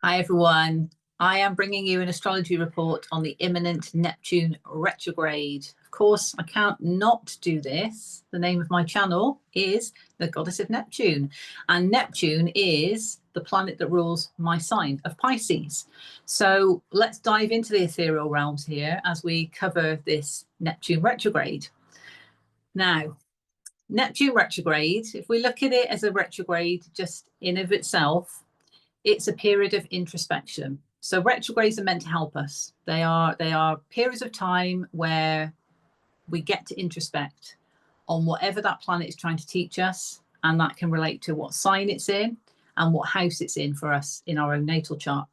Hi everyone, I am bringing you an astrology report on the imminent Neptune retrograde. Of course, I can't not do this. The name of my channel is the Goddess of Neptune, and Neptune is the planet that rules my sign of Pisces. So let's dive into the ethereal realms here as we cover this Neptune retrograde. Now, Neptune retrograde, if we look at it as a retrograde just in of itself, it's a period of introspection. So retrogrades are meant to help us. They are periods of time where we get to introspect on whatever that planet is trying to teach us, and that can relate to what sign it's in and what house it's in for us in our own natal chart.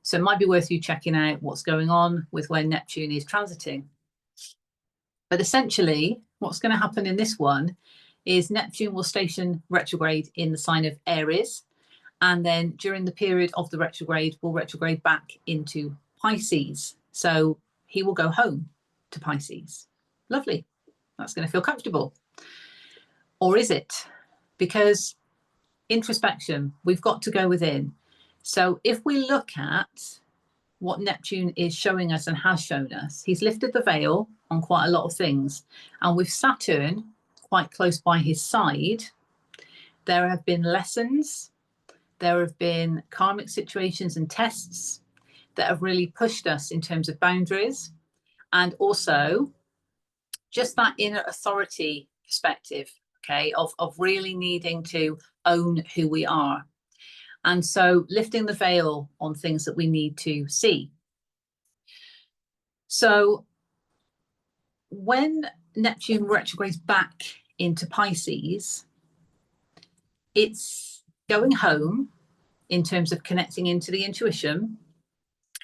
So it might be worth you checking out what's going on with where Neptune is transiting. But essentially, what's going to happen in this one is Neptune will station retrograde in the sign of Aries. And then during the period of the retrograde, will retrograde back into Pisces. So he will go home to Pisces. Lovely. That's going to feel comfortable. Or is it? Because introspection, we've got to go within. So if we look at what Neptune is showing us and has shown us, he's lifted the veil on quite a lot of things. And with Saturn quite close by his side, there have been lessons. There have been karmic situations and tests that have really pushed us in terms of boundaries, and also just that inner authority perspective, okay, of really needing to own who we are. And so lifting the veil on things that we need to see. So when Neptune retrogrades back into Pisces, it's going home in terms of connecting into the intuition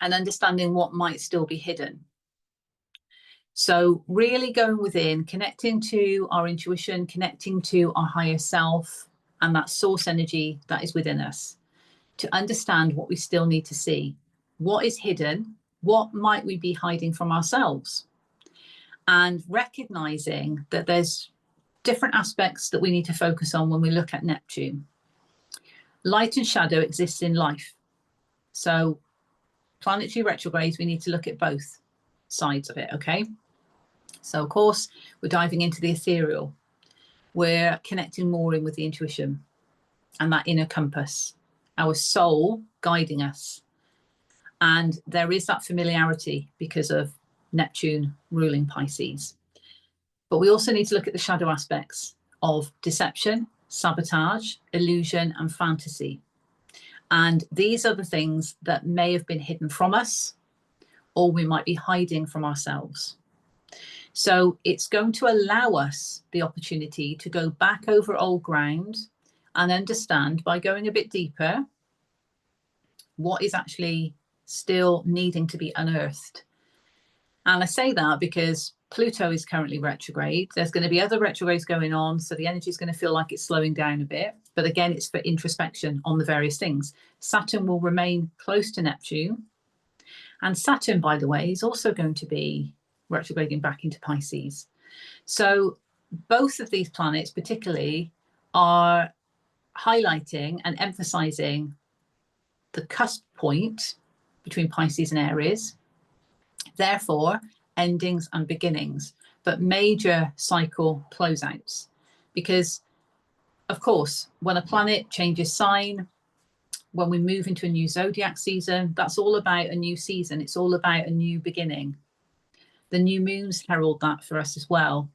and understanding what might still be hidden. So really going within, connecting to our intuition, connecting to our higher self and that source energy that is within us to understand what we still need to see. What is hidden? What might we be hiding from ourselves? And recognizing that there's different aspects that we need to focus on when we look at Neptune. Light and shadow exists in life. So planetary retrogrades, we need to look at both sides of it, okay? So of course, we're diving into the ethereal. We're connecting more in with the intuition and that inner compass, our soul guiding us. And there is that familiarity because of Neptune ruling Pisces. But we also need to look at the shadow aspects of deception, sabotage, illusion, and fantasy. And these are the things that may have been hidden from us, or we might be hiding from ourselves. So it's going to allow us the opportunity to go back over old ground and understand, by going a bit deeper, what is actually still needing to be unearthed. And I say that because Pluto is currently retrograde. There's going to be other retrogrades going on, so the energy is going to feel like it's slowing down a bit. But again, it's for introspection on the various things. Saturn will remain close to Neptune. And Saturn, by the way, is also going to be retrograding back into Pisces. So both of these planets particularly are highlighting and emphasizing the cusp point between Pisces and Aries. Therefore, endings and beginnings, but major cycle closeouts. Because, of course, when a planet changes sign, when we move into a new zodiac season, that's all about a new season. It's all about a new beginning. The new moons herald that for us as well.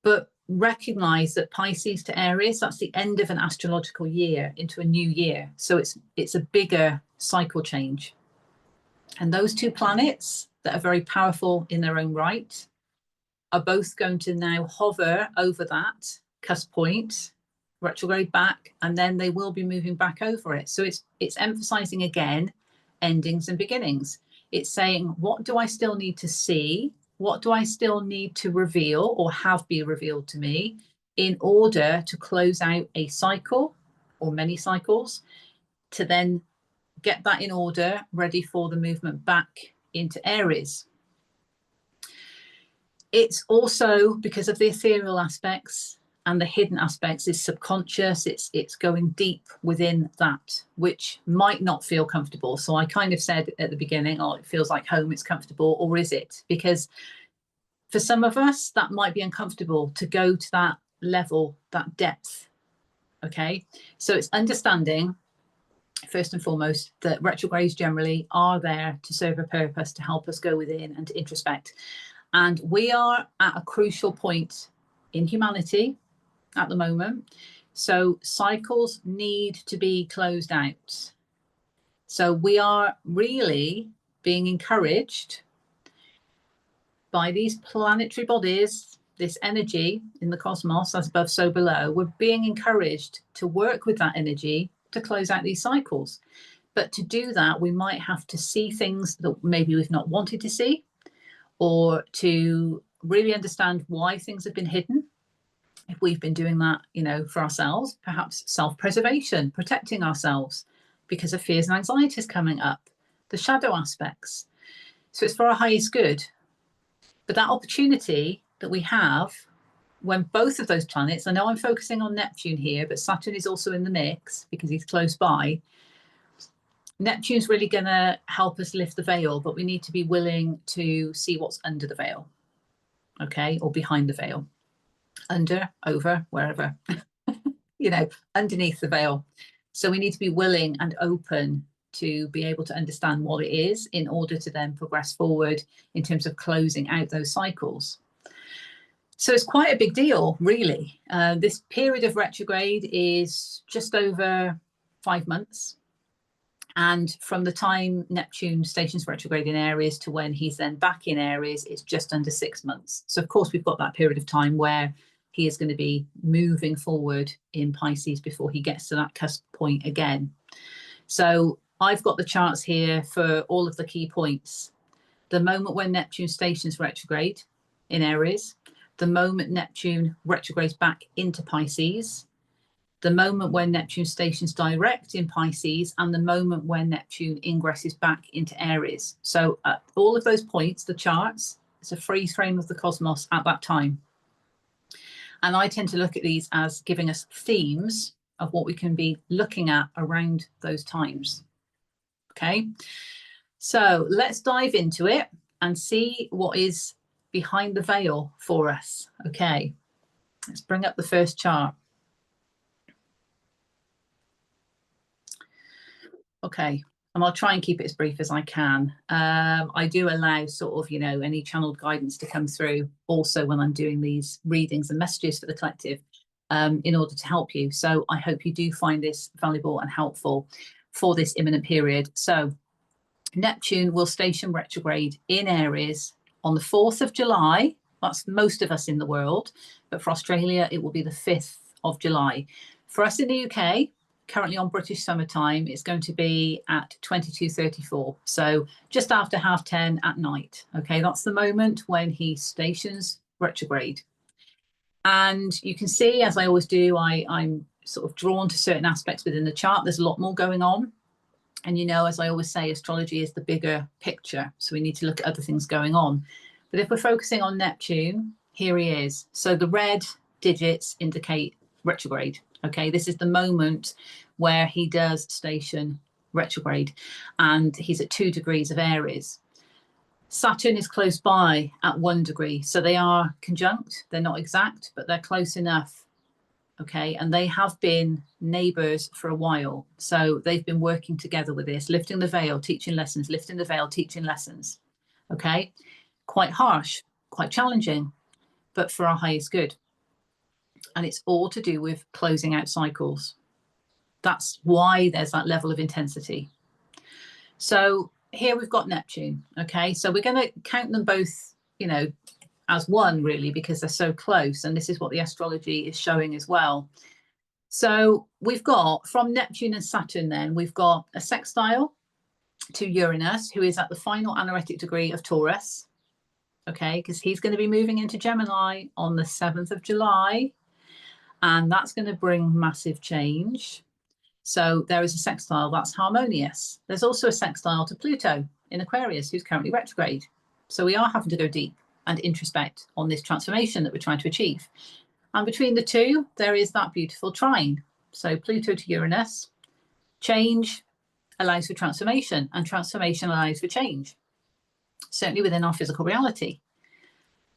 But recognize that Pisces to Aries, that's the end of an astrological year into a new year. So it's a bigger cycle change. And those two planets that are very powerful in their own right are both going to now hover over that cusp point, retrograde back, and then they will be moving back over it. So it's emphasizing again endings and beginnings. It's saying, what do I still need to see? What do I still need to reveal or have be revealed to me in order to close out a cycle or many cycles, to then get that in order, ready for the movement back into Aries. It's also because of the ethereal aspects and the hidden aspects is subconscious. It's going deep within that, which might not feel comfortable. So I kind of said at the beginning, oh, it feels like home, it's comfortable, or is it? Because for some of us, that might be uncomfortable to go to that level, that depth. Okay, so it's understanding, first and foremost, that retrogrades generally are there to serve a purpose, to help us go within and to introspect. And we are at a crucial point in humanity at the moment. So cycles need to be closed out. So we are really being encouraged by these planetary bodies, this energy in the cosmos, as above, so below. We're being encouraged to work with that energy to close out these cycles. But to do that, we might have to see things that maybe we've not wanted to see, or to really understand why things have been hidden. If we've been doing that, you know, for ourselves, perhaps self-preservation, protecting ourselves because of fears and anxieties coming up, the shadow aspects. So it's for our highest good. But that opportunity that we have when both of those planets, I know I'm focusing on Neptune here, but Saturn is also in the mix because he's close by. Neptune's really going to help us lift the veil, but we need to be willing to see what's under the veil, okay, or behind the veil, under, over, wherever, you know, underneath the veil. So we need to be willing and open to be able to understand what it is in order to then progress forward in terms of closing out those cycles. So it's quite a big deal, really. This period of retrograde is just over 5 months. And from the time Neptune stations retrograde in Aries to when he's then back in Aries, it's just under 6 months. So, of course, we've got that period of time where he is going to be moving forward in Pisces before he gets to that cusp point again. So I've got the charts here for all of the key points. The moment when Neptune stations retrograde in Aries, the moment Neptune retrogrades back into Pisces, the moment when Neptune stations direct in Pisces, and the moment when Neptune ingresses back into Aries. So at all of those points, the charts, it's a freeze frame of the cosmos at that time. And I tend to look at these as giving us themes of what we can be looking at around those times. Okay, so let's dive into it and see what is behind the veil for us. Okay, let's bring up the first chart. Okay, and I'll try and keep it as brief as I can. I do allow sort of, you know, any channeled guidance to come through also when I'm doing these readings and messages for the collective in order to help you. So I hope you do find this valuable and helpful for this imminent period. So Neptune will station retrograde in Aries on the 4th of July. That's most of us in the world, but for Australia, it will be the 5th of July. For us in the UK, currently on British summertime, it's going to be at 22:34. So just after 10:30 at night. Okay, that's the moment when he stations retrograde. And you can see, as I always do, I'm sort of drawn to certain aspects within the chart. There's a lot more going on. And, you know, as I always say, astrology is the bigger picture. So we need to look at other things going on. But if we're focusing on Neptune, here he is. So the red digits indicate retrograde. Okay, this is the moment where he does station retrograde, and he's at 2 degrees of Aries. Saturn is close by at 1 degree. So they are conjunct. They're not exact, but they're close enough. Okay, and they have been neighbours for a while. So they've been working together with this, lifting the veil, teaching lessons, lifting the veil, teaching lessons. Okay, quite harsh, quite challenging, but for our highest good. And it's all to do with closing out cycles. That's why there's that level of intensity. So here we've got Neptune. Okay, so we're going to count them both, you know, as one, really, because they're so close. And this is what the astrology is showing as well. So we've got, from Neptune and Saturn then, we've got a sextile to Uranus, who is at the final anaretic degree of Taurus. Okay, because he's going to be moving into Gemini on the 7th of July. And that's going to bring massive change. So there is a sextile that's harmonious. There's also a sextile to Pluto in Aquarius, who's currently retrograde. So we are having to go deep and introspect on this transformation that we're trying to achieve. And between the two, there is that beautiful trine. So Pluto to Uranus, change allows for transformation, and transformation allows for change, certainly within our physical reality.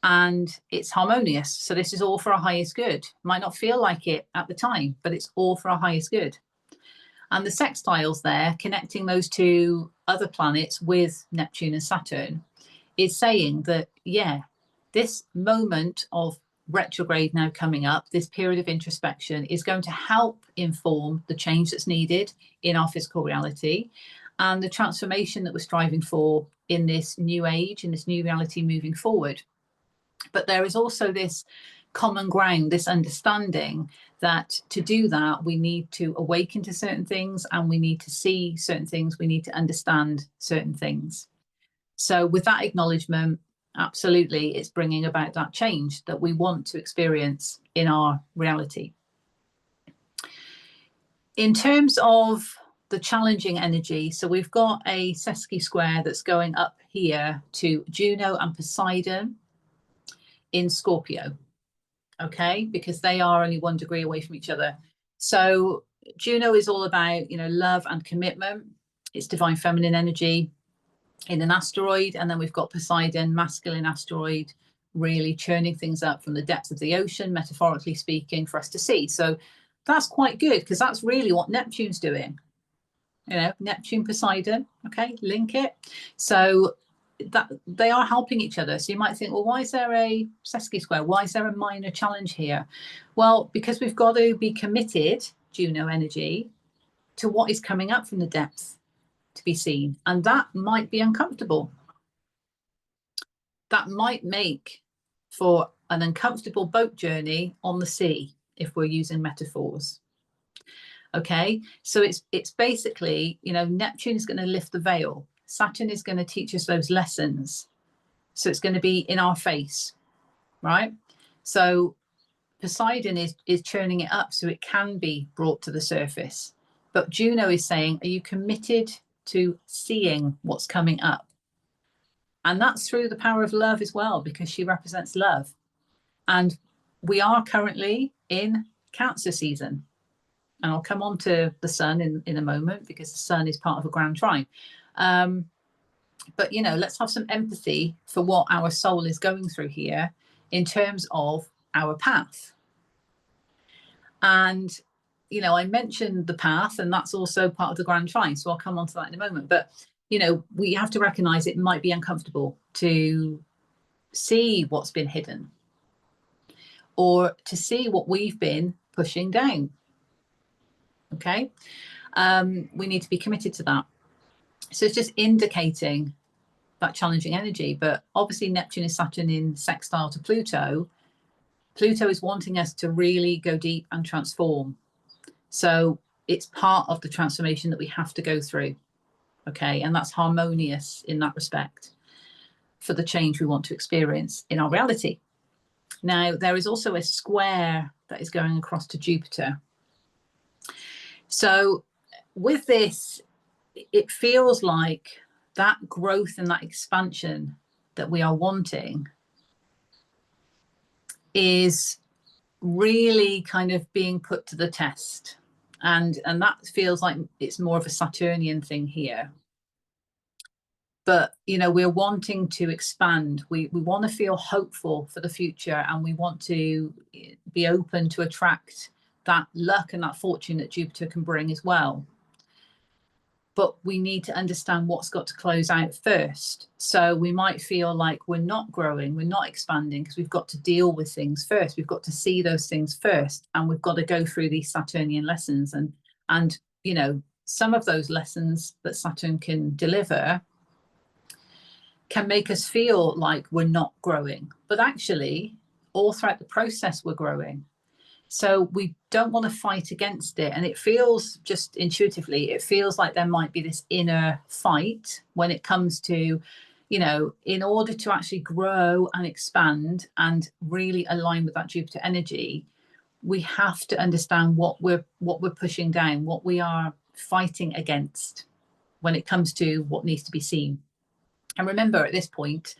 And it's harmonious. So this is all for our highest good. Might not feel like it at the time, but it's all for our highest good. And the sextiles there, connecting those two other planets with Neptune and Saturn, is saying that, yeah, this moment of retrograde now coming up, this period of introspection, is going to help inform the change that's needed in our physical reality and the transformation that we're striving for in this new age, in this new reality moving forward. But there is also this common ground, this understanding that to do that, we need to awaken to certain things, and we need to see certain things, we need to understand certain things. So with that acknowledgement, absolutely, it's bringing about that change that we want to experience in our reality. In terms of the challenging energy, so we've got a sesqui square that's going up here to Juno and Poseidon in Scorpio, okay, because they are only 1 degree away from each other. So Juno is all about, you know, love and commitment. It's divine feminine energy in an asteroid. And then we've got Poseidon, masculine asteroid, really churning things up from the depths of the ocean, metaphorically speaking, for us to see. So that's quite good, because that's really what Neptune's doing. You know, Neptune, Poseidon, okay, link it. So that they are helping each other. So you might think, well, why is there a sesqui square? Why is there a minor challenge here? Well, because we've got to be committed, Juno energy, to what is coming up from the depths to be seen. And that might be uncomfortable. That might make for an uncomfortable boat journey on the sea, if we're using metaphors. Okay, so it's basically, you know, Neptune is going to lift the veil. Saturn is going to teach us those lessons. So it's going to be in our face, right? So Poseidon is churning it up so it can be brought to the surface. But Juno is saying, are you committed to seeing what's coming up? And that's through the power of love as well, because she represents love. And we are currently in Cancer season. And I'll come on to the sun in a moment, because the sun is part of a grand trine. But, you know, let's have some empathy for what our soul is going through here in terms of our path. And, you know, I mentioned the path, and that's also part of the grand trine. So I'll come on to that in a moment. But, you know, we have to recognize it might be uncomfortable to see what's been hidden, or to see what we've been pushing down. Okay, we need to be committed to that. So it's just indicating that challenging energy. But obviously Neptune and Saturn in sextile to Pluto. Pluto is wanting us to really go deep and transform. So it's part of the transformation that we have to go through. Okay, and that's harmonious in that respect for the change we want to experience in our reality. Now, there is also a square that is going across to Jupiter. So with this, it feels like that growth and that expansion that we are wanting is really kind of being put to the test. And that feels like it's more of a Saturnian thing here. But, you know, we're wanting to expand. We want to feel hopeful for the future, and we want to be open to attract that luck and that fortune that Jupiter can bring as well. But we need to understand what's got to close out first. So we might feel like we're not growing, we're not expanding, because we've got to deal with things first. We've got to see those things first, and we've got to go through these Saturnian lessons. And you know, some of those lessons that Saturn can deliver can make us feel like we're not growing, but actually all throughout the process we're growing. So we don't want to fight against it. And it feels, just intuitively, it feels like there might be this inner fight when it comes to, you know, in order to actually grow and expand and really align with that Jupiter energy, we have to understand what we're pushing down, what we are fighting against when it comes to what needs to be seen. And remember, at this point,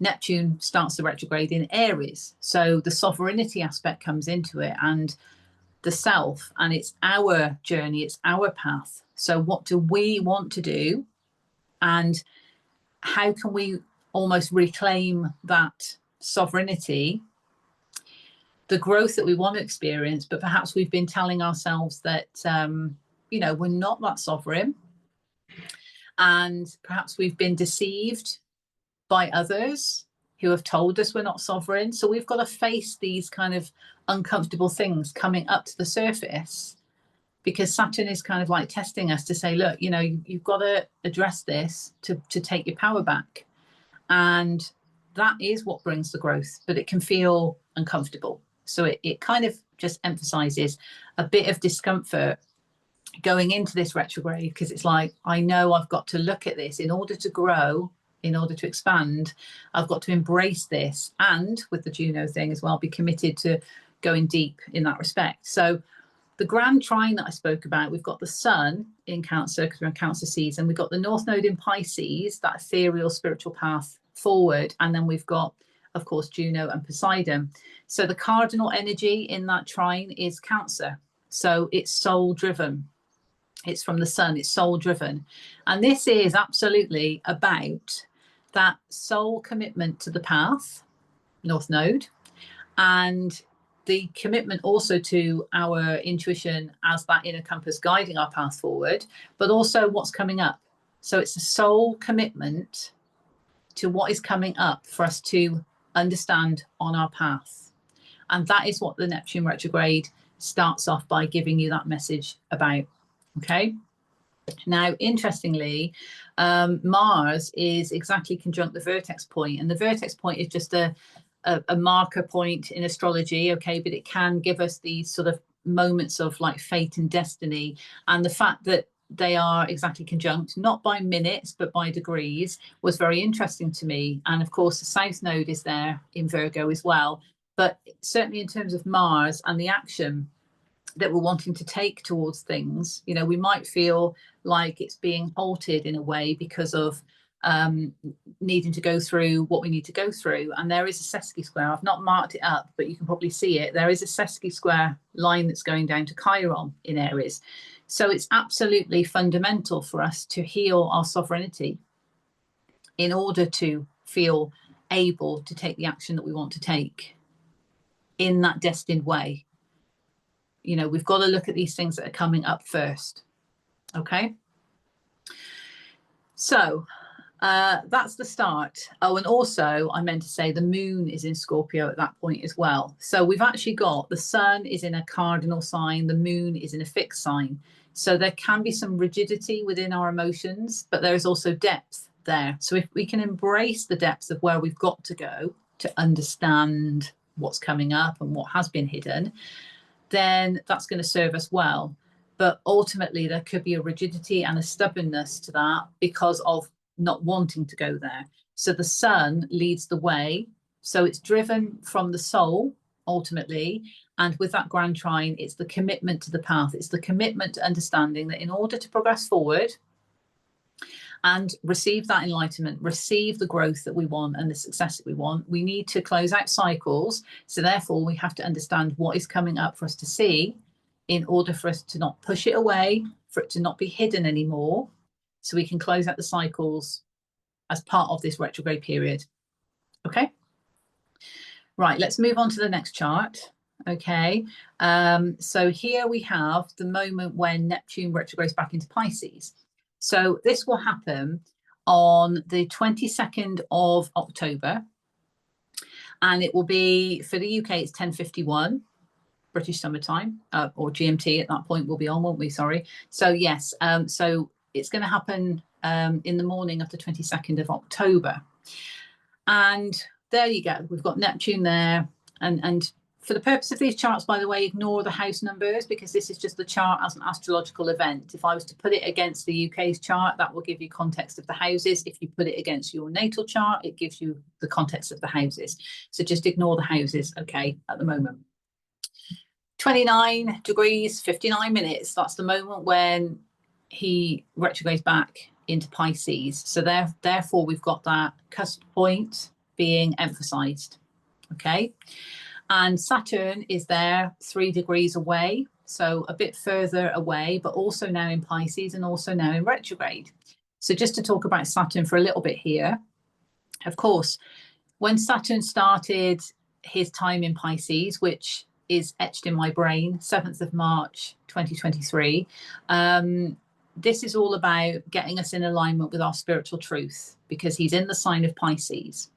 Neptune starts the retrograde in Aries. So the sovereignty aspect comes into it, and the self, and it's our journey, it's our path. So what do we want to do, and how can we almost reclaim that sovereignty, the growth that we want to experience, but perhaps we've been telling ourselves that we're not that sovereign, and perhaps we've been deceived by others who have told us we're not sovereign. So we've got to face these kind of uncomfortable things coming up to the surface, because Saturn is kind of like testing us to say, look, you've got to address this to take your power back. And that is what brings the growth, but it can feel uncomfortable. So it kind of just emphasizes a bit of discomfort going into this retrograde, because it's like, I know I've got to look at this in order to grow, in order to expand. I've got to embrace this, and with the Juno thing as well, be committed to going deep in that respect. So the grand trine that I spoke about, we've got the Sun in Cancer, because we're in Cancer season. We've got the North Node in Pisces, that ethereal spiritual path forward. And then we've got, of course, Juno and Poseidon. So the cardinal energy in that trine is Cancer. So it's soul driven. It's from the Sun, it's soul driven. And this is absolutely about that soul commitment to the path, North Node, and the commitment also to our intuition as that inner compass guiding our path forward, but also what's coming up. So it's a soul commitment to what is coming up for us to understand on our path. And that is what the Neptune retrograde starts off by giving you that message about. Okay. Now, interestingly, Mars is exactly conjunct the vertex point, and the vertex point is just a marker point in astrology, okay, but it can give us these sort of moments of like fate and destiny. And the fact that they are exactly conjunct, not by minutes, but by degrees, was very interesting to me. And of course, the South Node is there in Virgo as well. But certainly in terms of Mars and the action that we're wanting to take towards things, we might feel like it's being halted in a way because of needing to go through what we need to go through. And there is a Sesqui square. I've not marked it up, but you can probably see it. There is a Sesqui square line that's going down to Chiron in Aries. So it's absolutely fundamental for us to heal our sovereignty in order to feel able to take the action that we want to take in that destined way. We've got to look at these things that are coming up first. Okay. So that's the start. Oh, and also I meant to say the moon is in Scorpio at that point as well. So we've actually got the Sun is in a cardinal sign, the moon is in a fixed sign. So there can be some rigidity within our emotions, but there is also depth there. So if we can embrace the depths of where we've got to go to understand what's coming up and what has been hidden, then that's going to serve us well. But ultimately, there could be a rigidity and a stubbornness to that because of not wanting to go there. So the Sun leads the way. So it's driven from the soul, ultimately. And with that grand trine, it's the commitment to the path. It's the commitment to understanding that in order to progress forward and receive that enlightenment, receive the growth that we want and the success that we want, we need to close out cycles. So therefore, we have to understand what is coming up for us to see in order for us to not push it away, for it to not be hidden anymore, so we can close out the cycles as part of this retrograde period. Okay. Right, let's move on to the next chart. Okay, so here we have the moment when Neptune retrogrades back into Pisces. So this will happen on the 22nd of October, and it will be, for the UK, it's 10:51 British summertime, or GMT at that point will be on, won't we? Sorry. So yes, so it's going to happen in the morning of the 22nd of October. And there you go. We've got Neptune there. And for the purpose of these charts, by the way, ignore the house numbers, because this is just the chart as an astrological event. If I was to put it against the UK's chart, that will give you context of the houses. If you put it against your natal chart, it gives you the context of the houses. So just ignore the houses, okay, at the moment. 29 degrees, 59 minutes. That's the moment when he retrogrades back into Pisces. So therefore, we've got that cusp point being emphasized. Okay. And Saturn is there 3 degrees away, so a bit further away, but also now in Pisces and also now in retrograde. So just to talk about Saturn for a little bit here, of course, when Saturn started his time in Pisces, which is etched in my brain, 7th of March 2023, this is all about getting us in alignment with our spiritual truth, because he's in the sign of Pisces.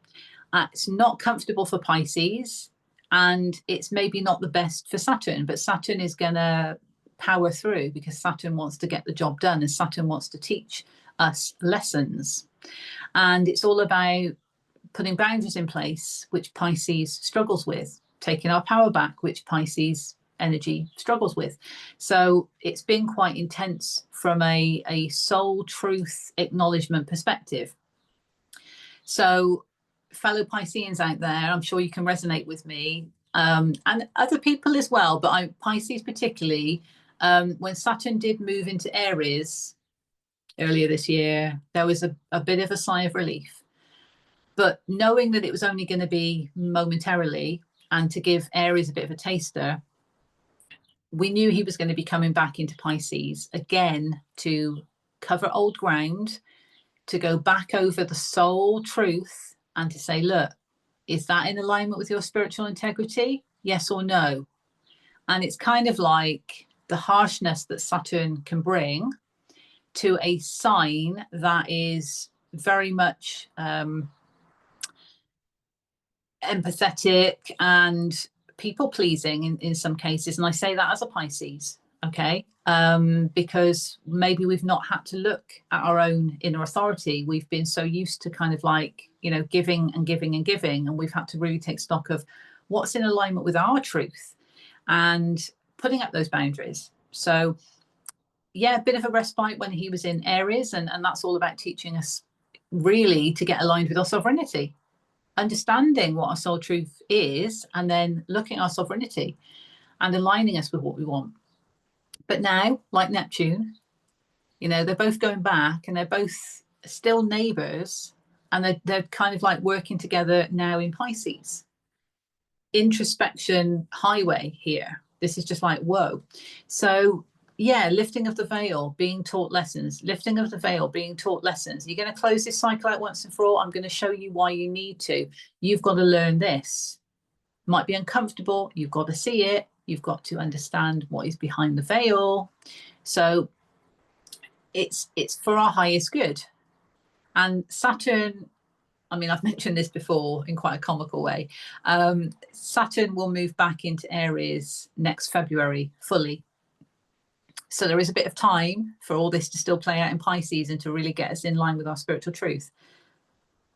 It's not comfortable for Pisces, and it's maybe not the best for Saturn, but Saturn is going to power through, because Saturn wants to get the job done, and Saturn wants to teach us lessons. And it's all about putting boundaries in place, which Pisces struggles with, taking our power back, which Pisces energy struggles with. So it's been quite intense from a soul truth acknowledgement perspective. So fellow Pisceans out there, I'm sure you can resonate with me, and other people as well, but Pisces particularly, when Saturn did move into Aries earlier this year, there was a bit of a sigh of relief. But knowing that it was only going to be momentarily, and to give Aries a bit of a taster, we knew he was going to be coming back into Pisces again to cover old ground, to go back over the soul truth and to say, look, is that in alignment with your spiritual integrity? Yes or no? And it's kind of like the harshness that Saturn can bring to a sign that is very much empathetic and people pleasing in some cases. And I say that as a Pisces, okay? Because maybe we've not had to look at our own inner authority. We've been so used to kind of like, you know, giving and giving and giving. And we've had to really take stock of what's in alignment with our truth and putting up those boundaries. So yeah, a bit of a respite when he was in Aries, and that's all about teaching us really to get aligned with our sovereignty, understanding what our soul truth is, and then looking at our sovereignty and aligning us with what we want. But now, like Neptune, you know, they're both going back and they're both still neighbours, and they're kind of like working together now in Pisces. Introspection highway here. This is just like, whoa. So yeah, lifting of the veil, being taught lessons, lifting of the veil, being taught lessons. You're going to close this cycle out once and for all. I'm going to show you why you need to. You've got to learn this. Might be uncomfortable. You've got to see it. You've got to understand what is behind the veil. So it's for our highest good. And Saturn, I mean, I've mentioned this before in quite a comical way. Saturn will move back into Aries next February fully. So there is a bit of time for all this to still play out in Pisces and to really get us in line with our spiritual truth.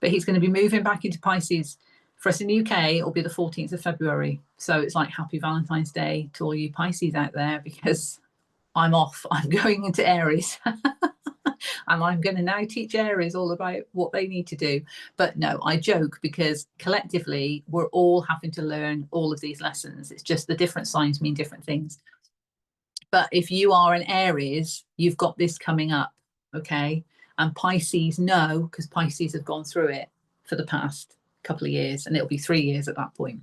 But he's going to be moving back into Pisces. For us in the UK, it'll be the 14th of February. So it's like happy Valentine's Day to all you Pisces out there, because I'm off. I'm going into Aries. And I'm going to now teach Aries all about what they need to do. But no, I joke, because collectively, we're all having to learn all of these lessons. It's just the different signs mean different things. But if you are an Aries, you've got this coming up, okay? And Pisces know, because Pisces have gone through it for the past couple of years, and it'll be 3 years at that point.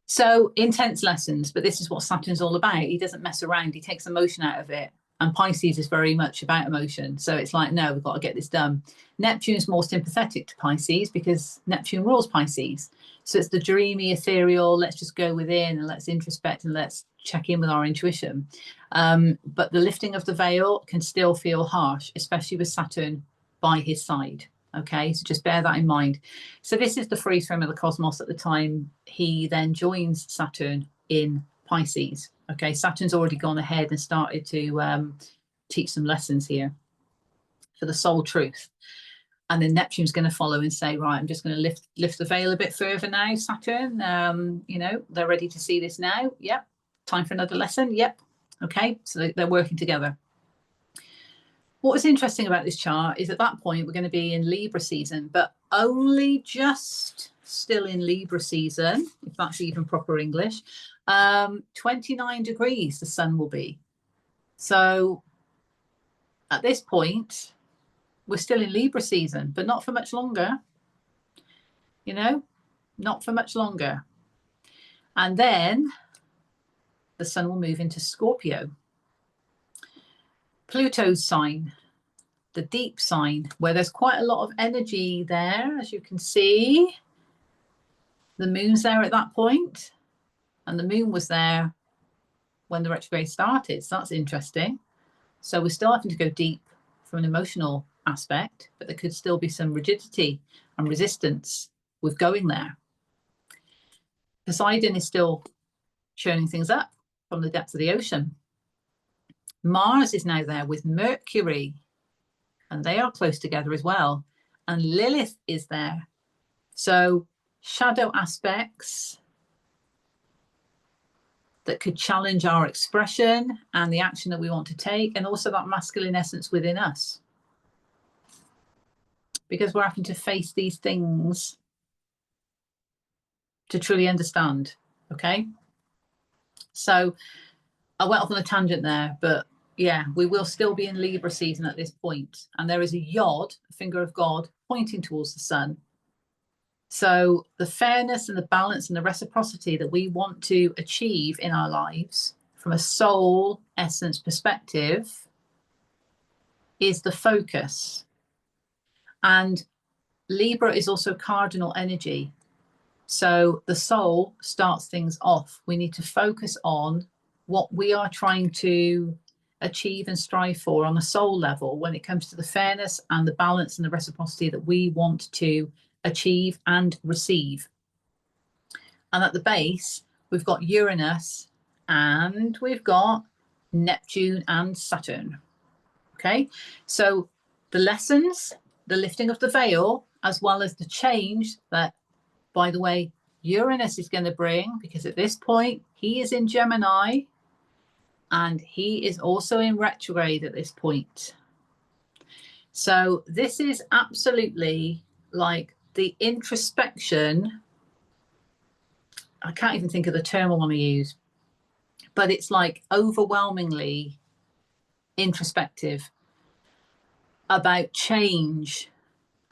So intense lessons, but this is what Saturn's all about. He doesn't mess around. He takes emotion out of it. And Pisces is very much about emotion. So it's like, no, we've got to get this done. Neptune's more sympathetic to Pisces, because Neptune rules Pisces. So it's the dreamy, ethereal, let's just go within and let's introspect and let's check in with our intuition. But the lifting of the veil can still feel harsh, especially with Saturn by his side. Okay, so just bear that in mind. So this is the free swim of the cosmos at the time he then joins Saturn in Pisces. Okay, Saturn's already gone ahead and started to teach some lessons here for the soul truth. And then Neptune's going to follow and say, right, I'm just going to lift the veil a bit further now, Saturn. You know, they're ready to see this now. Yep. Time for another lesson. Yep. Okay, so they're working together. What was interesting about this chart is at that point, we're going to be in Libra season, but only just still in Libra season, if that's even proper English. 29 degrees the sun will be. So at this point, we're still in Libra season, but not for much longer. you know, not for much longer. And then the sun will move into Scorpio. Pluto's sign, the deep sign, where there's quite a lot of energy there, as you can see. The moon's there at that point, and the moon was there when the retrograde started. So that's interesting. So we're still having to go deep from an emotional aspect, but there could still be some rigidity and resistance with going there. Poseidon is still churning things up from the depths of the ocean. Mars is now there with Mercury, and they are close together as well. And Lilith is there. So shadow aspects that could challenge our expression and the action that we want to take, and also that masculine essence within us. Because we're having to face these things to truly understand, okay? So I went off on a tangent there, but yeah, we will still be in Libra season at this point. And there is a yod, a finger of God, pointing towards the sun. So the fairness and the balance and the reciprocity that we want to achieve in our lives from a soul essence perspective is the focus. And Libra is also cardinal energy. So the soul starts things off. We need to focus on what we are trying to achieve and strive for on a soul level when it comes to the fairness and the balance and the reciprocity that we want to achieve and receive. And at the base, we've got Uranus and we've got Neptune and Saturn. Okay, so the lessons, the lifting of the veil, as well as the change that, by the way, Uranus is going to bring, because at this point he is in Gemini and he is also in retrograde at this point. So this is absolutely like the introspection. I can't even think of the term I want to use, but it's like overwhelmingly introspective about change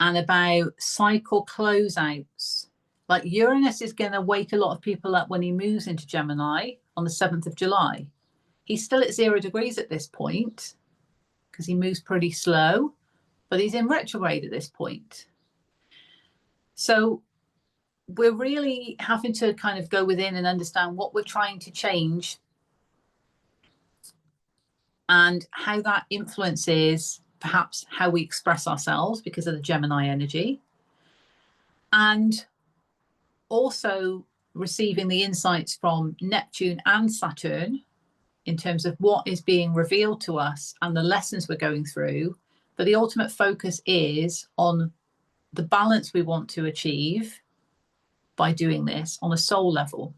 and about cycle closeouts. Like Uranus is going to wake a lot of people up when he moves into Gemini on the 7th of July. He's still at 0 degrees at this point because he moves pretty slow, but he's in retrograde at this point. So we're really having to kind of go within and understand what we're trying to change and how that influences perhaps how we express ourselves because of the Gemini energy. And also receiving the insights from Neptune and Saturn in terms of what is being revealed to us and the lessons we're going through. But the ultimate focus is on the balance we want to achieve by doing this on a soul level.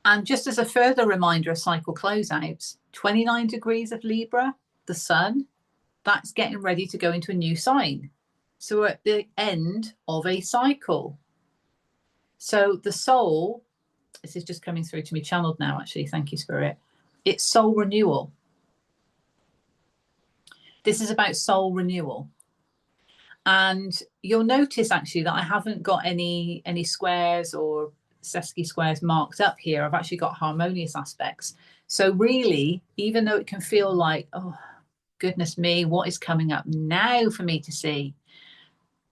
And just as a further reminder of cycle closeouts, 29 degrees of Libra, the sun, that's getting ready to go into a new sign. So we're at the end of a cycle. So the soul, this is just coming through to me channeled now, actually. Thank you, Spirit. It's soul renewal. This is about soul renewal. And you'll notice actually that I haven't got any squares or sesqui squares marked up here. I've actually got harmonious aspects. So really, even though it can feel like, oh, goodness me, what is coming up now for me to see?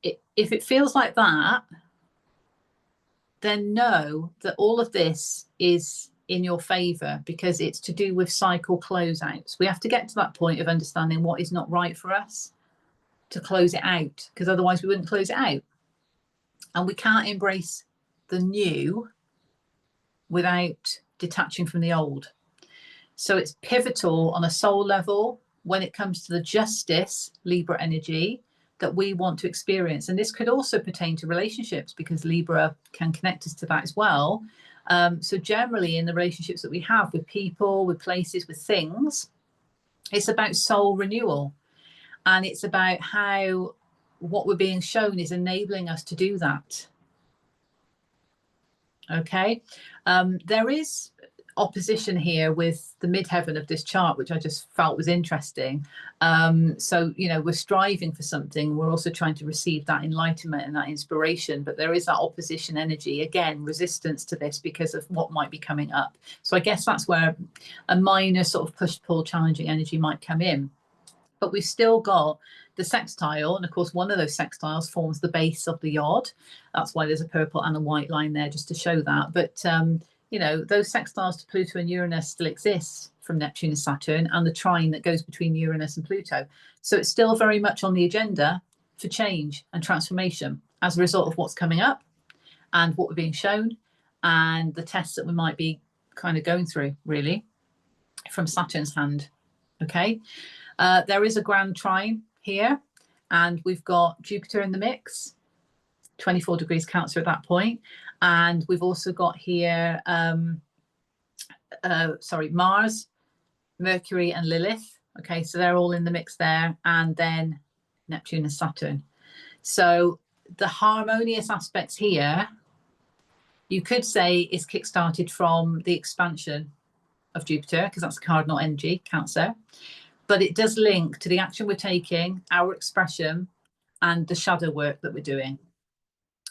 If it feels like that, then know that all of this is in your favor because it's to do with cycle closeouts. We have to get to that point of understanding what is not right for us to close it out, because otherwise we wouldn't close it out. And we can't embrace the new without detaching from the old. So it's pivotal on a soul level when it comes to the justice, Libra energy, that we want to experience. And this could also pertain to relationships because Libra can connect us to that as well. So generally in the relationships that we have with people, with places, with things, it's about soul renewal. And it's about how what we're being shown is enabling us to do that. Okay. There is opposition here with the midheaven of this chart, which I just felt was interesting. So, you know, we're striving for something. We're also trying to receive that enlightenment and that inspiration. But there is that opposition energy, again, resistance to this because of what might be coming up. So I guess that's where a minor sort of push-pull challenging energy might come in. But we've still got the sextile. And of course, one of those sextiles forms the base of the yod. That's why there's a purple and a white line there, just to show that. But you know, those sextiles to Pluto and Uranus still exist from Neptune and Saturn, and the trine that goes between Uranus and Pluto. So it's still very much on the agenda for change and transformation as a result of what's coming up and what we're being shown and the tests that we might be kind of going through, really, from Saturn's hand. Okay. There is a grand trine here, and we've got Jupiter in the mix, 24 degrees Cancer at that point. And we've also got here, Mars, Mercury and Lilith. Okay, so they're all in the mix there. And then Neptune and Saturn. So the harmonious aspects here, you could say, is kickstarted from the expansion of Jupiter, because that's cardinal energy, Cancer. But it does link to the action we're taking, our expression, and the shadow work that we're doing.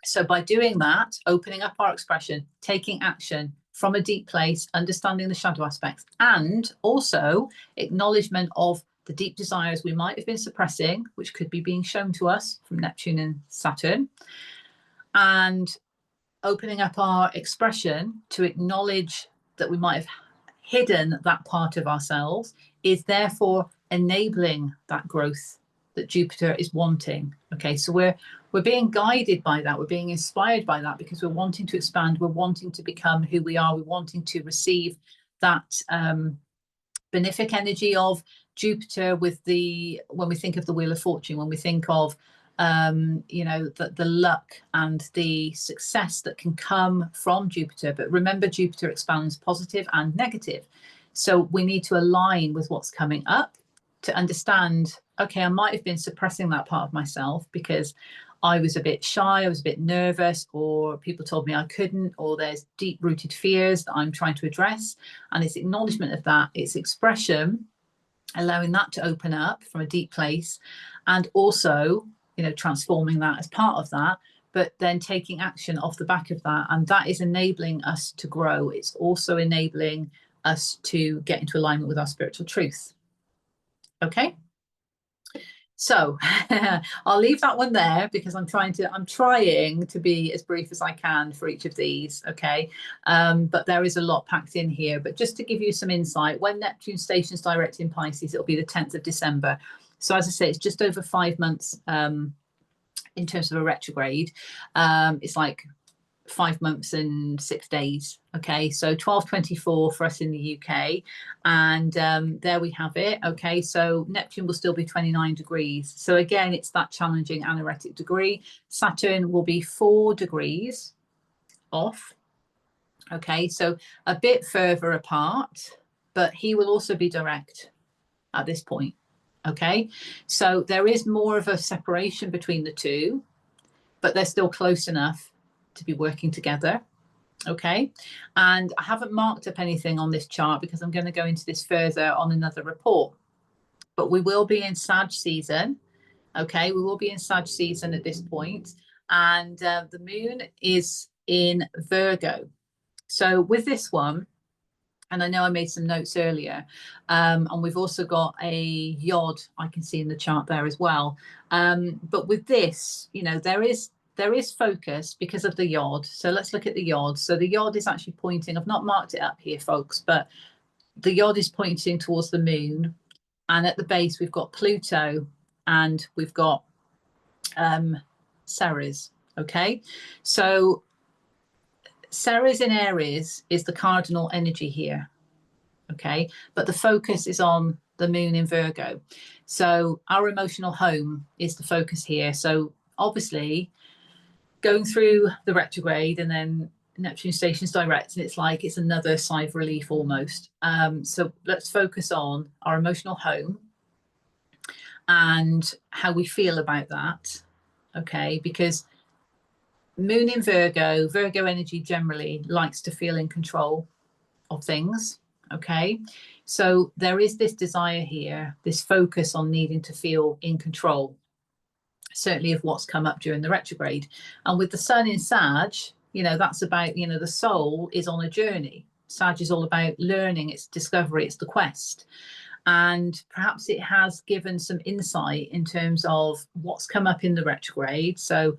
So by doing that, opening up our expression, taking action from a deep place, understanding the shadow aspects, and also acknowledgement of the deep desires we might have been suppressing, which could be being shown to us from Neptune and Saturn, and opening up our expression to acknowledge that we might have hidden that part of ourselves, is therefore enabling that growth that Jupiter is wanting. Okay, so we're being guided by that, we're being inspired by that, because we're wanting to expand, we're wanting to become who we are, we're wanting to receive that benefic energy of Jupiter with when we think of the Wheel of Fortune, when we think of you know, the luck and the success that can come from Jupiter. But remember, Jupiter expands positive and negative. So we need to align with what's coming up to understand, okay, I might have been suppressing that part of myself because I was a bit shy, I was a bit nervous, or people told me I couldn't, or there's deep-rooted fears that I'm trying to address. And it's acknowledgement of that, it's expression, allowing that to open up from a deep place, and also, you know, transforming that as part of that, but then taking action off the back of that. And that is enabling us to grow. It's also enabling us to get into alignment with our spiritual truth. Okay. So I'll leave that one there because I'm trying to be as brief as I can for each of these. Okay. But there is a lot packed in here, but just to give you some insight, when Neptune stations direct in Pisces, it'll be the 10th of December. So as I say, it's just over 5 months in terms of a retrograde. It's like 5 months and 6 days. Okay, so 12/24 for us in the UK, and there we have it. Okay, so Neptune will still be 29 degrees. So again, it's that challenging anaretic degree. Saturn will be 4 degrees off. Okay, so a bit further apart, but he will also be direct at this point. Okay, so there is more of a separation between the two, but they're still close enough to be working together. Okay, and I haven't marked up anything on this chart because I'm going to go into this further on another report, but we will be in Sag season. Okay, we will be in Sag season at this point, and the moon is in Virgo. So with this one, and I know I made some notes earlier, and we've also got a yod I can see in the chart there as well. But with this, you know, there is focus because of the yod. So let's look at the yod. So the yod is actually pointing, I've not marked it up here, folks, but the yod is pointing towards the moon. And at the base, we've got Pluto and we've got Ceres. Okay, so Ceres in Aries is the cardinal energy here. Okay, but the focus is on the moon in Virgo. So our emotional home is the focus here. So obviously going through the retrograde and then Neptune stations direct, and it's like it's another sigh of relief almost. So let's focus on our emotional home and how we feel about that. Okay, because moon in Virgo energy generally likes to feel in control. of things. Okay, so there is this desire here, this focus on needing to feel in control, certainly of what's come up during the retrograde. And with the sun in Sag, you know, that's about, you know, the soul is on a journey. Sag is all about learning, it's discovery, it's the quest. And perhaps it has given some insight in terms of what's come up in the retrograde. So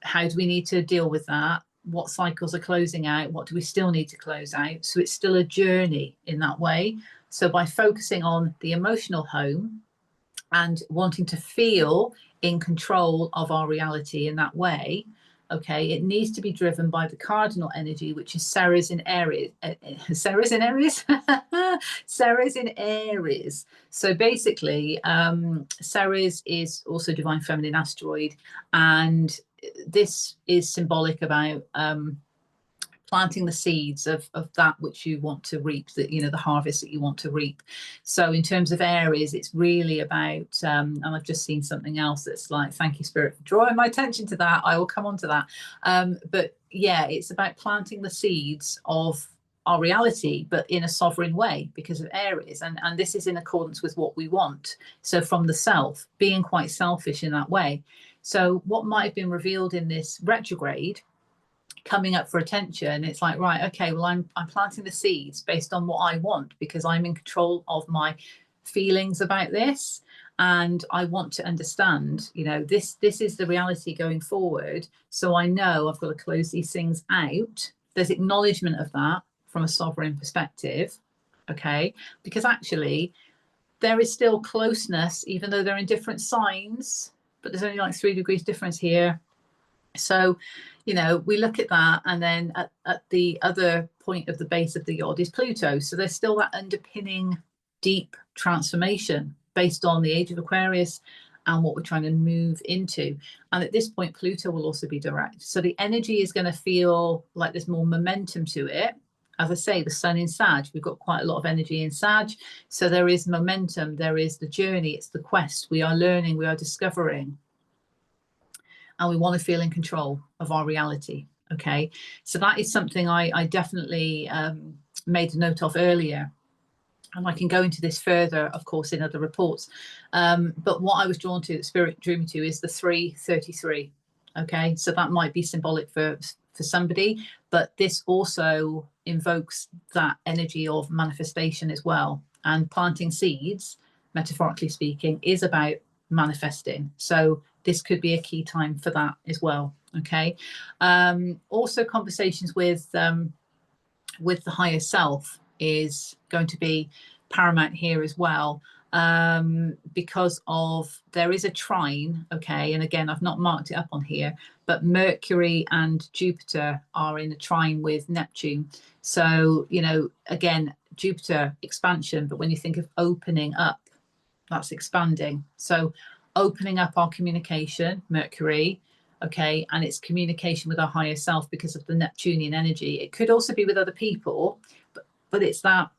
how do we need to deal with that? What cycles are closing out? What do we still need to close out? So it's still a journey in that way. So by focusing on the emotional home and wanting to feel in control of our reality in that way, okay, it needs to be driven by the cardinal energy, which is Ceres in Aries. Ceres in Aries? Ceres in Aries. So basically, Ceres is also divine feminine asteroid, and this is symbolic about planting the seeds of that which you want to reap, that, you know, the harvest that you want to reap. So in terms of Aries, it's really about, and I've just seen something else that's like, thank you, Spirit, for drawing my attention to that. I will come on to that. But yeah, it's about planting the seeds of our reality, but in a sovereign way because of Aries. And this is in accordance with what we want. So from the self, being quite selfish in that way. So what might have been revealed in this retrograde coming up for attention, it's like, right, okay, well, I'm planting the seeds based on what I want, because I'm in control of my feelings about this, and I want to understand, you know, this is the reality going forward. So I know I've got to close these things out. There's acknowledgement of that from a sovereign perspective, okay, because actually there is still closeness, even though they're in different signs, but there's only like 3 degrees difference here. So, you know, we look at that, and then at the other point of the base of the yod is Pluto. So there's still that underpinning deep transformation based on the age of Aquarius and what we're trying to move into. And at this point, Pluto will also be direct. So the energy is going to feel like there's more momentum to it. As I say, the sun in Sag, we've got quite a lot of energy in Sag. So there is momentum, there is the journey, it's the quest. We are learning, we are discovering. And we want to feel in control of our reality. Okay, so that is something I definitely made a note of earlier, and I can go into this further, of course, in other reports. But what I was drawn to, that Spirit drew me to, is the 333. Okay, so that might be symbolic for somebody, but this also invokes that energy of manifestation as well. And planting seeds, metaphorically speaking, is about manifesting. So this could be a key time for that as well. Okay, also conversations with the higher self is going to be paramount here as well, because of there is a trine. Okay, and again, I've not marked it up on here, but Mercury and Jupiter are in a trine with Neptune. So, you know, again, Jupiter expansion, but when you think of opening up, that's expanding. So opening up our communication, Mercury, okay, and it's communication with our higher self because of the Neptunian energy. It could also be with other people, but it's that,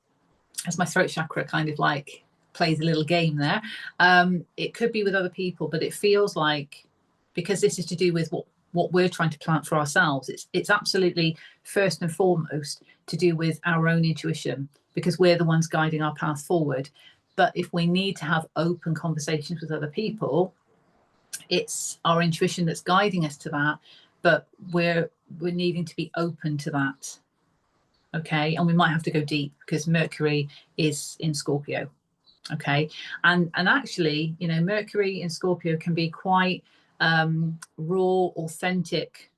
as my throat chakra kind of like plays a little game there. It could be with other people, but it feels like, because this is to do with what we're trying to plant for ourselves, it's absolutely first and foremost to do with our own intuition, because we're the ones guiding our path forward. But if we need to have open conversations with other people, it's our intuition that's guiding us to that, but we're needing to be open to that. Okay, and we might have to go deep because Mercury is in Scorpio. Okay, and actually, you know, Mercury in Scorpio can be quite raw, authentic,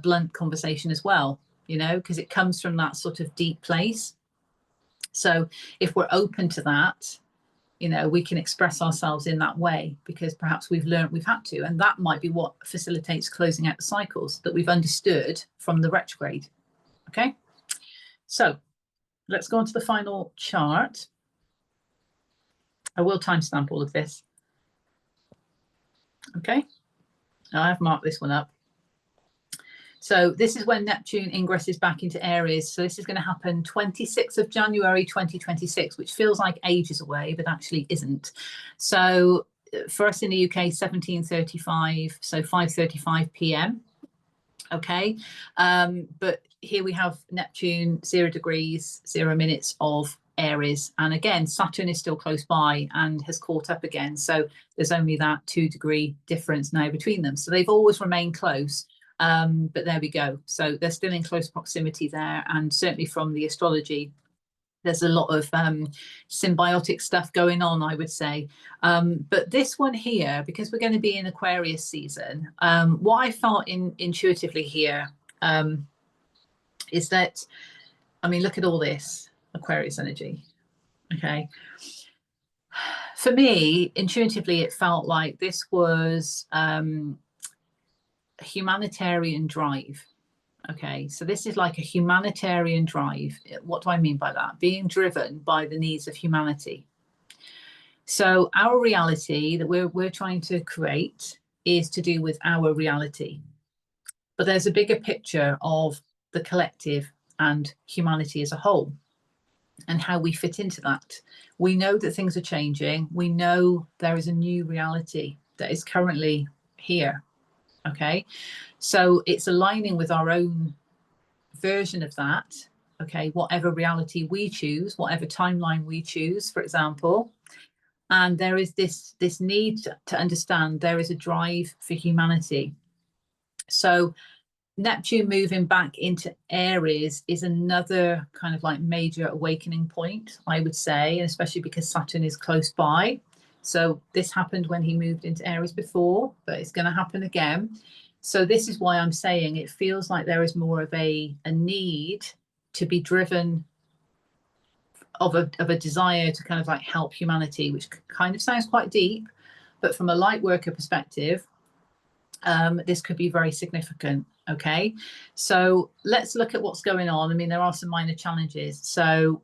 blunt conversation as well, you know, because it comes from that sort of deep place. So if we're open to that, you know, we can express ourselves in that way, because perhaps we've learned we've had to, and that might be what facilitates closing out the cycles that we've understood from the retrograde. Okay, so let's go on to the final chart. I will timestamp all of this. Okay, now I've marked this one up. So this is when Neptune ingresses back into Aries. So this is going to happen 26th of January 2026, which feels like ages away, but actually isn't. So for us in the UK, 17:35, so 5:35 p.m. Okay, but here we have Neptune 0 degrees, 0 minutes of Aries. And again, Saturn is still close by and has caught up again. So there's only that 2-degree difference now between them. So they've always remained close. But there we go. So they're still in close proximity there. And certainly from the astrology, there's a lot of symbiotic stuff going on, I would say. But this one here, because we're going to be in Aquarius season, what I felt intuitively here is that, I mean, look at all this Aquarius energy. Okay. For me, intuitively, it felt like this was a humanitarian drive. Okay, so this is like a humanitarian drive. What do I mean by that? Being driven by the needs of humanity. So our reality that we're trying to create is to do with our reality. But there's a bigger picture of the collective and humanity as a whole and how we fit into that. We know that things are changing. We know there is a new reality that is currently here. Okay, so it's aligning with our own version of that. Okay, whatever reality we choose, whatever timeline we choose, for example. And there is this need to understand there is a drive for humanity. So Neptune moving back into Aries is another kind of like major awakening point, I would say, and especially because Saturn is close by. So this happened when he moved into Aries before, but it's going to happen again. So this is why I'm saying it feels like there is more of a need to be driven of a desire to kind of like help humanity, which kind of sounds quite deep, but from a light worker perspective, this could be very significant. Okay, so let's look at what's going on. I mean, there are some minor challenges. So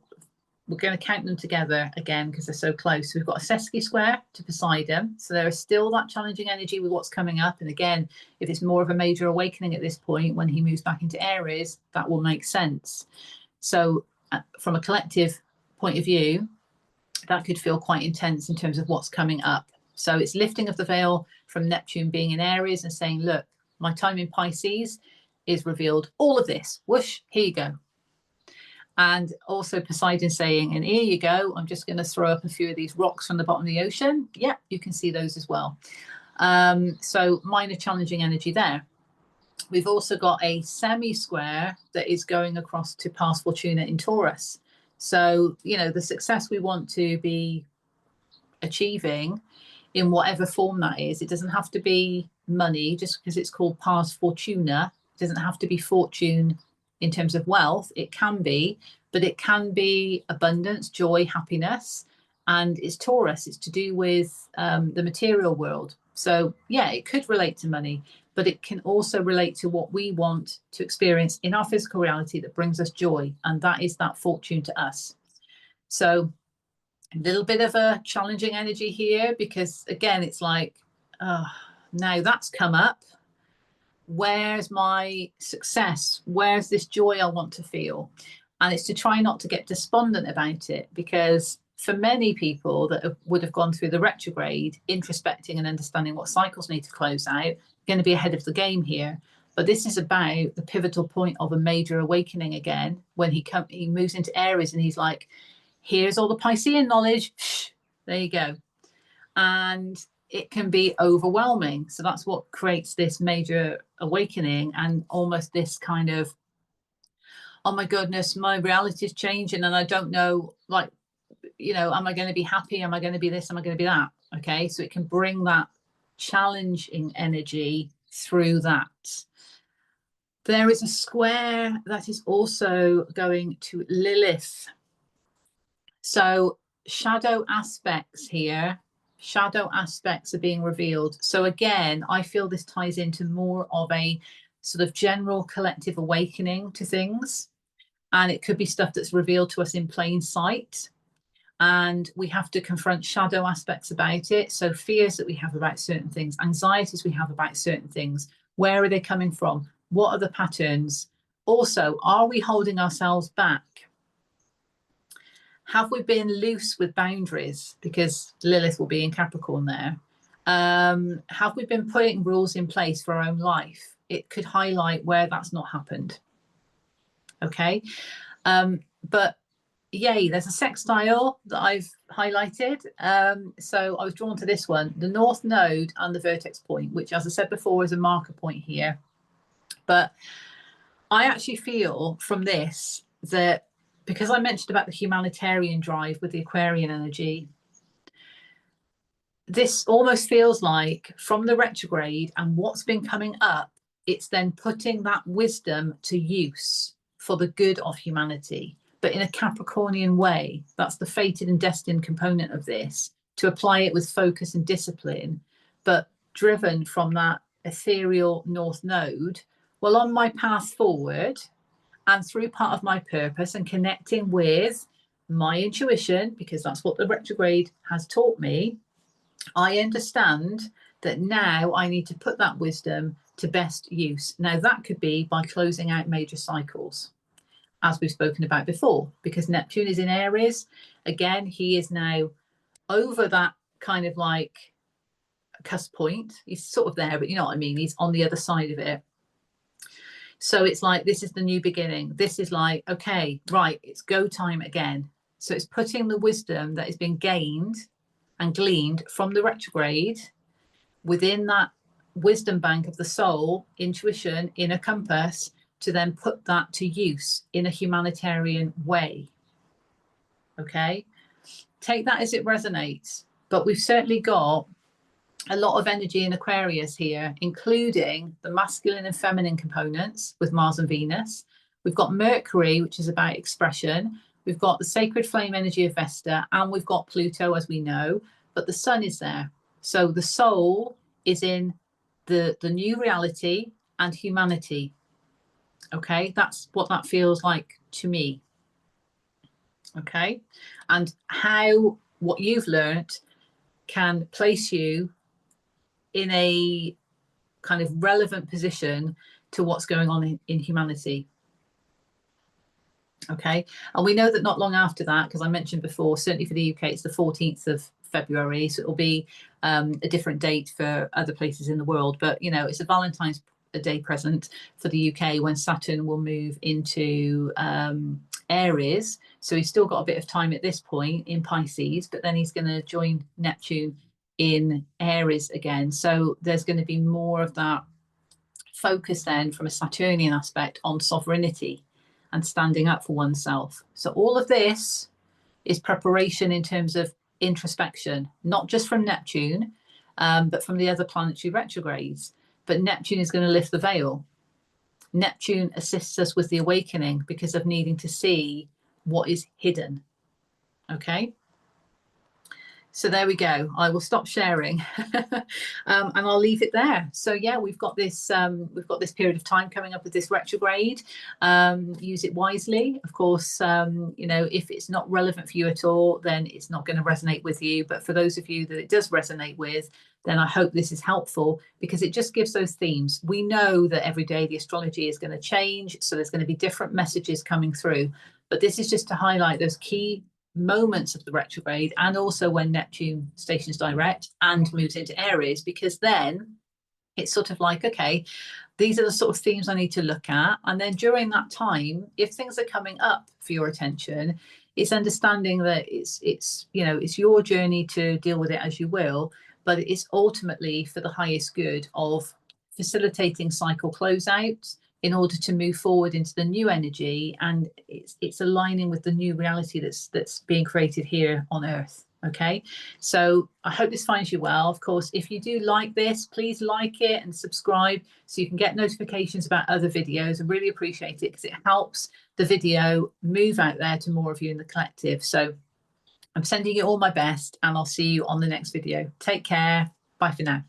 we're going to count them together again because they're so close. So we've got a sesqui square to Poseidon. So there is still that challenging energy with what's coming up. And again, if it's more of a major awakening at this point, when he moves back into Aries, that will make sense. So from a collective point of view, that could feel quite intense in terms of what's coming up. So it's lifting of the veil from Neptune being in Aries and saying, look, my time in Pisces is revealed all of this. Whoosh, here you go. And also Poseidon saying, and here you go, I'm just going to throw up a few of these rocks from the bottom of the ocean. Yeah, you can see those as well. So minor challenging energy there. We've also got a semi-square that is going across to past Fortuna in Taurus. So, you know, the success we want to be achieving in whatever form that is, it doesn't have to be money just because it's called past Fortuna. It doesn't have to be fortune in terms of wealth. It can be, but it can be abundance, joy, happiness. And it's Taurus. It's to do with the material world. So yeah, it could relate to money, but it can also relate to what we want to experience in our physical reality that brings us joy. And that is that fortune to us. So a little bit of a challenging energy here because again, it's like, now that's come up. Where's my success? Where's this joy I want to feel? And it's to try not to get despondent about it, because for many people that would have gone through the retrograde, introspecting and understanding what cycles need to close out, going to be ahead of the game here. But this is about the pivotal point of a major awakening again, when he moves into Aries and he's like, here's all the Piscean knowledge. There you go. And it can be overwhelming. So that's what creates this major awakening and almost this kind of, oh my goodness, my reality is changing and I don't know, like, you know, am I going to be happy? Am I going to be this? Am I going to be that? Okay, so it can bring that challenging energy through that. There is a square that is also going to Lilith. So shadow aspects here. Shadow aspects are being revealed. So again, I feel this ties into more of a sort of general collective awakening to things. And it could be stuff that's revealed to us in plain sight. And we have to confront shadow aspects about it. So fears that we have about certain things, anxieties we have about certain things. Where are they coming from? What are the patterns? Also, are we holding ourselves back? Have we been loose with boundaries? Because Lilith will be in Capricorn there. Have we been putting rules in place for our own life? It could highlight where that's not happened. Okay. But yay, there's a sextile that I've highlighted. So I was drawn to this one, the North Node and the vertex point, which, as I said before, is a marker point here. But I actually feel from this that, because I mentioned about the humanitarian drive with the Aquarian energy, this almost feels like from the retrograde and what's been coming up, it's then putting that wisdom to use for the good of humanity, but in a Capricornian way. That's the fated and destined component of this, to apply it with focus and discipline, but driven from that ethereal North Node. Well, on my path forward and through part of my purpose and connecting with my intuition, because that's what the retrograde has taught me, I understand that now I need to put that wisdom to best use. Now, that could be by closing out major cycles, as we've spoken about before, because Neptune is in Aries. Again, he is now over that kind of like cusp point. He's sort of there, but you know what I mean? He's on the other side of it. So it's like, this is the new beginning. This is like, okay, right, it's go time again. So it's putting the wisdom that has been gained and gleaned from the retrograde within that wisdom bank of the soul, intuition, inner compass, to then put that to use in a humanitarian way. Okay, take that as it resonates. But we've certainly got a lot of energy in Aquarius here, including the masculine and feminine components with Mars and Venus. We've got Mercury, which is about expression. We've got the sacred flame energy of Vesta, and we've got Pluto, as we know, but the sun is there. So the soul is in the new reality and humanity. Okay, that's what that feels like to me. Okay, and how what you've learned can place you in a kind of relevant position to what's going on in humanity. Okay, and we know that not long after that, because I mentioned before, certainly for the UK, it's the 14th of February, so it'll be a different date for other places in the world, but you know, it's a Valentine's Day present for the UK when Saturn will move into Aries. So he's still got a bit of time at this point in Pisces, but then he's going to join Neptune in Aries again. So there's going to be more of that focus then from a Saturnian aspect on sovereignty and standing up for oneself. So all of this is preparation in terms of introspection, not just from Neptune, but from the other planetary retrogrades. But Neptune is going to lift the veil. Neptune assists us with the awakening because of needing to see what is hidden. Okay. So there we go. I will stop sharing and I'll leave it there. So yeah, we've got this period of time coming up with this retrograde. Use it wisely. Of course, you know, if it's not relevant for you at all, then it's not going to resonate with you. But for those of you that it does resonate with, then I hope this is helpful because it just gives those themes. We know that every day the astrology is going to change. So there's going to be different messages coming through. But this is just to highlight those key moments of the retrograde, and also when Neptune stations direct and moves into Aries, because then it's sort of like, okay, these are the sort of themes I need to look at. And then during that time, if things are coming up for your attention, it's understanding that it's you know, it's your journey to deal with it as you will, but it's ultimately for the highest good of facilitating cycle closeouts in order to move forward into the new energy, and it's aligning with the new reality that's being created here on Earth. Okay, so I hope this finds you well. Of course, if you do like this, please like it and subscribe so you can get notifications about other videos. I really appreciate it because it helps the video move out there to more of you in the collective. So I'm sending you all my best, and I'll see you on the next video. Take care. Bye for now.